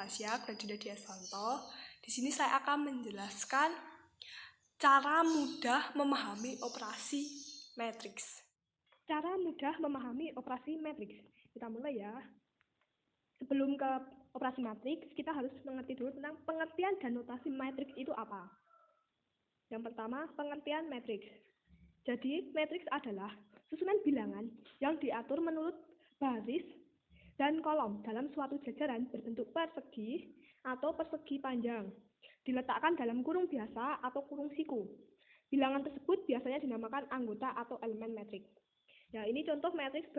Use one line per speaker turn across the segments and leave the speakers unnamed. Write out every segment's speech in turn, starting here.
Tasya, Graduda Diaswanto. Di sini saya akan menjelaskan cara mudah memahami operasi matriks. Cara mudah memahami operasi matriks. Kita mulai ya. Sebelum ke operasi matriks, kita harus mengerti dulu tentang pengertian dan notasi matriks itu apa. Yang pertama, pengertian matriks. Jadi, matriks adalah susunan bilangan yang diatur menurut baris dan kolom dalam suatu jajaran berbentuk persegi atau persegi panjang, diletakkan dalam kurung biasa atau kurung siku. Bilangan tersebut biasanya dinamakan anggota atau elemen matriks. Ya, ini contoh matriks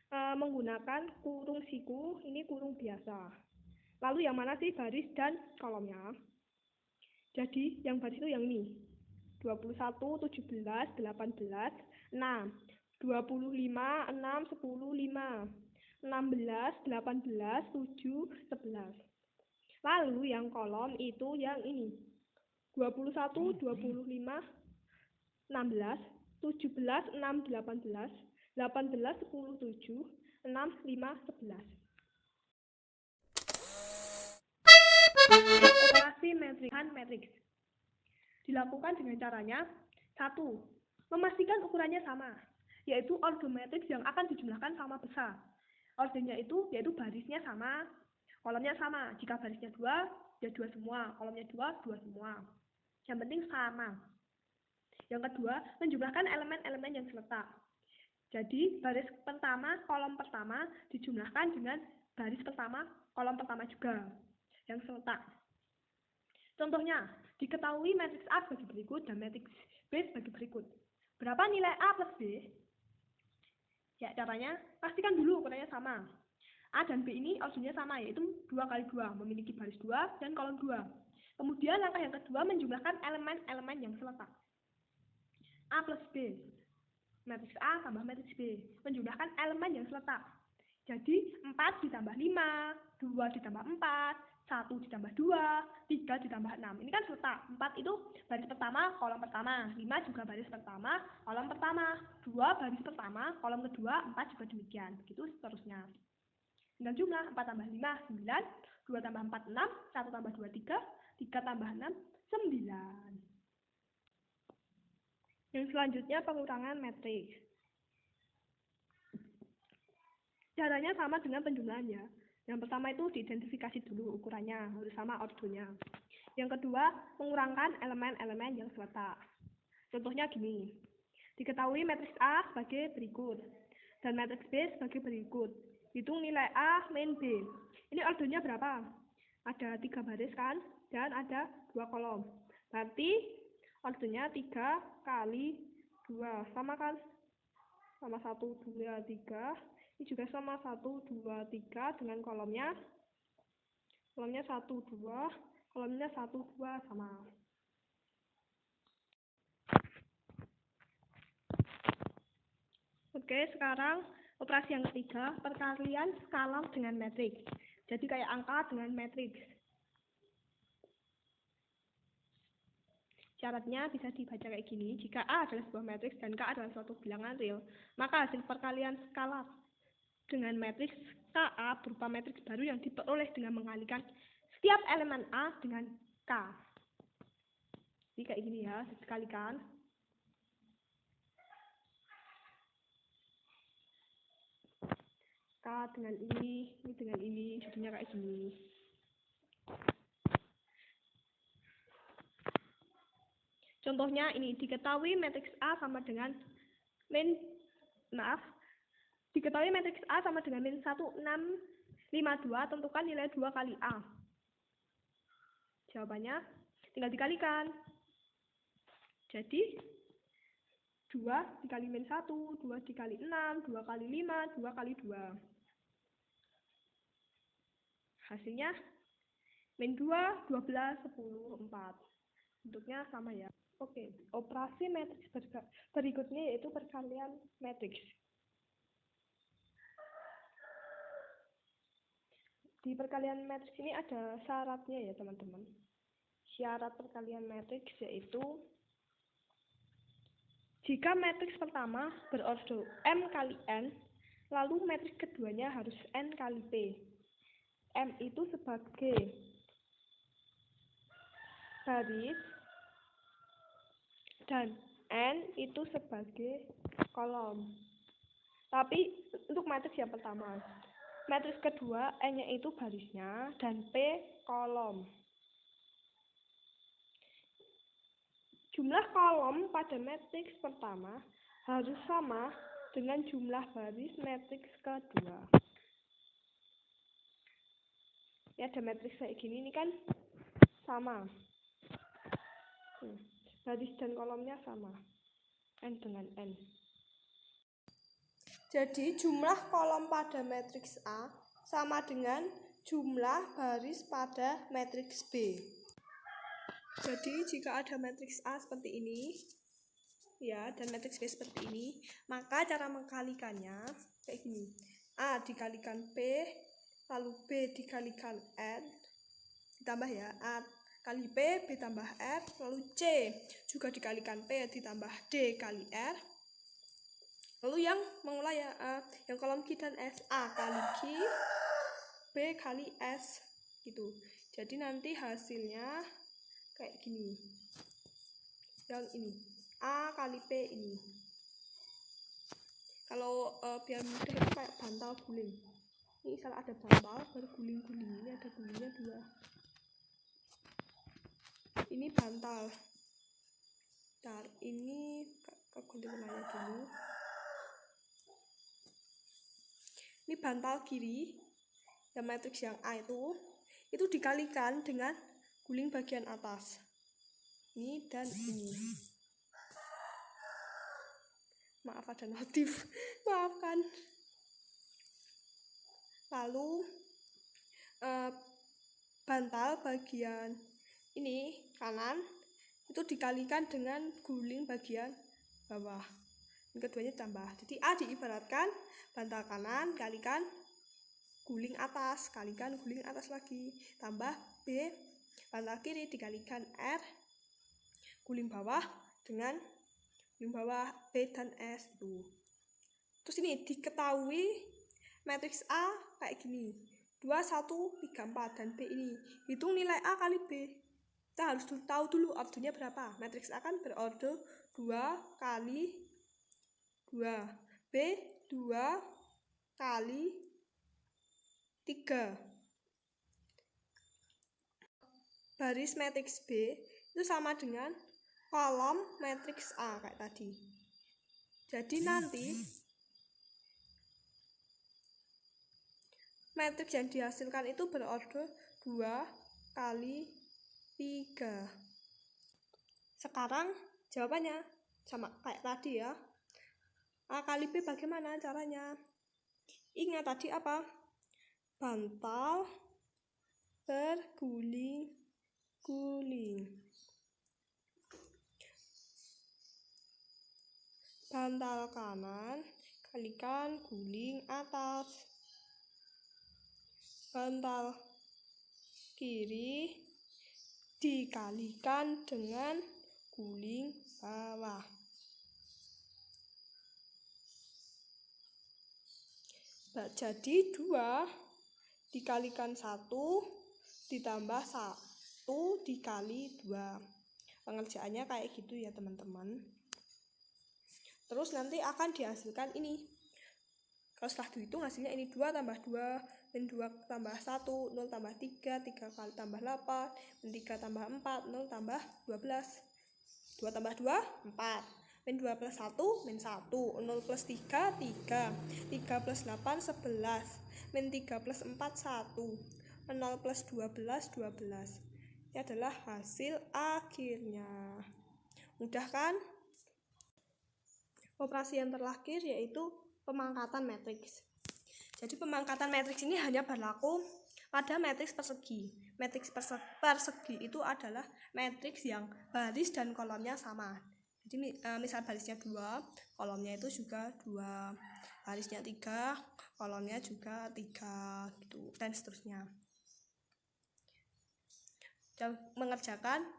menggunakan kurung siku, ini kurung biasa. Lalu yang mana sih baris dan kolomnya? Jadi, yang baris itu yang ini. 21, 17, 18, 6, 25, 6, 10, 5, 16, 18, 7, 11. Lalu yang kolom itu yang ini. 21, 25, 16, 17, 6, 18, 18, 10, 7, 6, 5, 11. Operasi matriks dilakukan dengan caranya 1. Memastikan ukurannya sama, yaitu ordo matriks yang akan dijumlahkan sama besar. Ordernya itu yaitu barisnya sama, kolomnya sama. Jika barisnya 2, ya 2 semua, kolomnya 2 semua. Yang penting sama. Yang kedua, menjumlahkan elemen-elemen yang seletak. Jadi, baris pertama, kolom pertama dijumlahkan dengan baris pertama, kolom pertama juga yang seletak. Contohnya, diketahui matriks A sebagai berikut dan matriks B sebagai berikut. Berapa nilai A plus B? Ya, caranya, pastikan dulu ukurannya sama. A dan B ini ordernya sama, yaitu 2 kali 2, memiliki baris 2 dan kolom 2. Kemudian langkah yang kedua, menjumlahkan elemen-elemen yang seletak. A plus B, matriks A tambah matriks B, menjumlahkan elemen yang seletak. Jadi, 4 ditambah 5, 2 ditambah 4, 1 ditambah 2, 3 ditambah 6. Ini kan seletak. 4 itu baris pertama, kolom pertama. 5 juga baris pertama, kolom pertama. 2 baris pertama, kolom kedua. 4 juga demikian. Begitu seterusnya. Tinggal jumlah. 4 tambah 5, 9. 2 tambah 4, 6. 1 tambah 2, 3. 3 tambah 6, 9. Yang selanjutnya pengurangan matriks. Caranya sama dengan penjumlahannya. Yang pertama itu diidentifikasi dulu ukurannya, harus sama ordonya. Yang kedua, mengurangkan elemen-elemen yang seletak. Contohnya gini, diketahui matriks A sebagai berikut, dan matriks B sebagai berikut. Hitung nilai A min B. Ini ordonya berapa? Ada 3 baris kan, dan ada 2 kolom. Berarti ordonya 3 kali 2, sama kan? Sama 1, 2, 3. Ini juga sama 1, 2, 3 dengan kolomnya 1, 2, kolomnya 1, 2 sama. Oke, sekarang operasi yang ketiga, perkalian skalar dengan matriks. Jadi kayak angka dengan matriks. Syaratnya bisa dibaca kayak gini, jika A adalah sebuah matriks dan K adalah suatu bilangan real, maka hasil perkalian skalar dengan matriks KA berupa matriks baru yang diperoleh dengan mengalikan setiap elemen A dengan K. Jadi kayak gini ya, dikalikan. K dengan ini dengan ini, jadinya kayak gini. Contohnya ini, diketahui matriks A sama dengan diketahui matriks A sama dengan min 1, 6, 5, 2, tentukan nilai 2 kali A. Jawabannya tinggal dikalikan. Jadi, 2 dikali min 1, 2 dikali 6, 2 kali 5, 2 kali 2. Hasilnya, min 2, 12, 10, 4. Bentuknya sama ya. Oke, operasi matriks berikutnya yaitu perkalian matriks. Di perkalian matriks ini ada syaratnya ya teman-teman. Syarat perkalian matriks yaitu jika matriks pertama berordo M kali N, lalu matriks keduanya harus N kali P. M itu sebagai baris dan N itu sebagai kolom. Tapi untuk matriks yang pertama, matriks kedua N-nya itu barisnya dan P kolom. Jumlah kolom pada matriks pertama harus sama dengan jumlah baris matriks kedua. Ya, ada matriks kayak gini, ini kan sama. Baris dan kolomnya sama, N dengan N. Jadi jumlah kolom pada matriks A sama dengan jumlah baris pada matriks B. Jadi jika ada matriks A seperti ini, ya, dan matriks B seperti ini, maka cara mengkalikannya kayak gini. A dikalikan B, lalu B dikalikan N, ditambah ya, A kali B, B tambah R, lalu C juga dikalikan P ditambah D kali R. Lalu yang mengulang ya, yang kolom Q dan S, A kali Q, B kali S, gitu. Jadi nanti hasilnya kayak gini. Yang ini, A kali P ini. Kalau biar mudah itu kayak bantal guling. Ini misal ada bantal berguling-guling, ini ada gulingnya 2. Ini bantal. Bentar, ini ganti warnanya dulu. Ini bantal kiri, yang matriks yang A itu dikalikan dengan guling bagian atas. Ini dan ini. Maaf ada notif, maafkan. Lalu bantal bagian ini kanan itu dikalikan dengan guling bagian bawah. Yang keduanya tambah. Jadi A diibaratkan bantal kanan kalikan guling atas, kalikan guling atas lagi, tambah B bantal kiri dikalikan R guling bawah dengan guling bawah B dan S itu. Terus ini diketahui matriks A kayak gini, 2, 1, 3, 4, dan B ini. Hitung nilai A kali B. Kita harus tahu dulu ordernya berapa. Matriks A kan berorder 2 kali 2. B 2 kali 3. Baris matriks B itu sama dengan kolom matriks A kayak tadi. Jadi nanti matriks yang dihasilkan itu berorder 2 kali 3. Sekarang jawabannya sama kayak tadi ya. A kali B bagaimana caranya? Ingat tadi apa? Bantal berguling-guling. Bantal kanan kalikan guling atas. Bantal kiri dikalikan dengan guling bawah. Jadi 2 dikalikan 1 ditambah 1 dikali 2. Pengerjaannya kayak gitu ya teman-teman. Terus nanti akan dihasilkan ini. Kalau setelah dihitung hasilnya ini 2 tambah 2, min 2 tambah 1, 0 tambah 3, 3 kali tambah 8, min 3 tambah 4, 0 tambah 12. 2 tambah 2, 4. Min 2 plus 1, min 1. 0 plus 3, 3. 3 plus 8, 11. Min 3 plus 4, 1. 0 plus 12, 12. Ini adalah hasil akhirnya. Mudah kan? Operasi yang terakhir yaitu pemangkatan matriks. Jadi pemangkatan matriks ini hanya berlaku pada matriks persegi. Matriks persegi itu adalah matriks yang baris dan kolomnya sama. Jadi misal barisnya 2, kolomnya itu juga 2, barisnya 3, kolomnya juga 3, gitu, dan seterusnya. Dan mengerjakan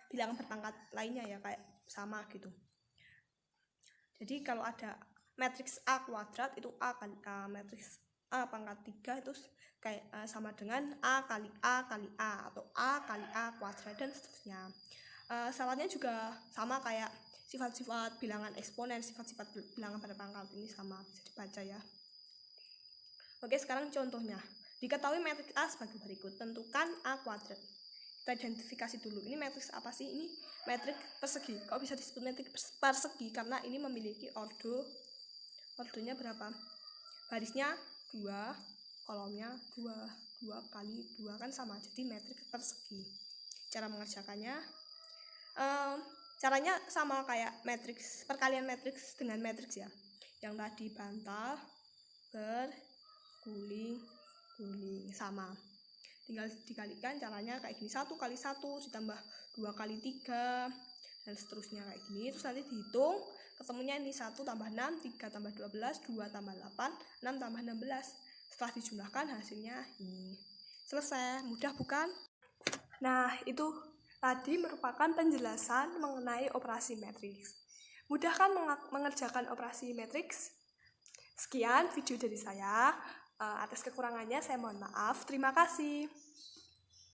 bilangan berpangkat lainnya ya kayak sama gitu. Jadi kalau ada matriks A kuadrat itu A kali A, matriks A pangkat 3 itu kayak sama dengan A kali A kali A atau A kali A kuadrat dan seterusnya. Syaratnya juga sama kayak sifat-sifat bilangan eksponen, sifat-sifat bilangan pada pangkat ini sama, bisa dibaca ya. Oke, sekarang contohnya. Diketahui matriks A sebagai berikut. Tentukan A kuadrat. Kita identifikasi dulu. Ini matriks apa sih? Ini matriks persegi. Kok bisa disebut matriks persegi? Karena ini memiliki ordonya berapa? Barisnya 2, kolomnya 2 kali 2 kan sama. Jadi matriks persegi. Cara mengerjakannya caranya sama kayak matriks, perkalian matriks dengan matriks ya. Yang tadi bantal berguling sama. Tinggal dikalikan, caranya kayak gini, 1 kali 1 ditambah 2 kali 3 dan seterusnya kayak gini. Terus nanti dihitung, ketemunya ini 1 tambah 6, 3 tambah 12, 2 tambah 8, 6 tambah 16. Setelah dijumlahkan hasilnya ini. Selesai, mudah bukan? Nah, itu tadi merupakan penjelasan mengenai operasi matriks. Mudah kan mengerjakan operasi matriks? Sekian video dari saya. Atas kekurangannya saya mohon maaf. Terima kasih.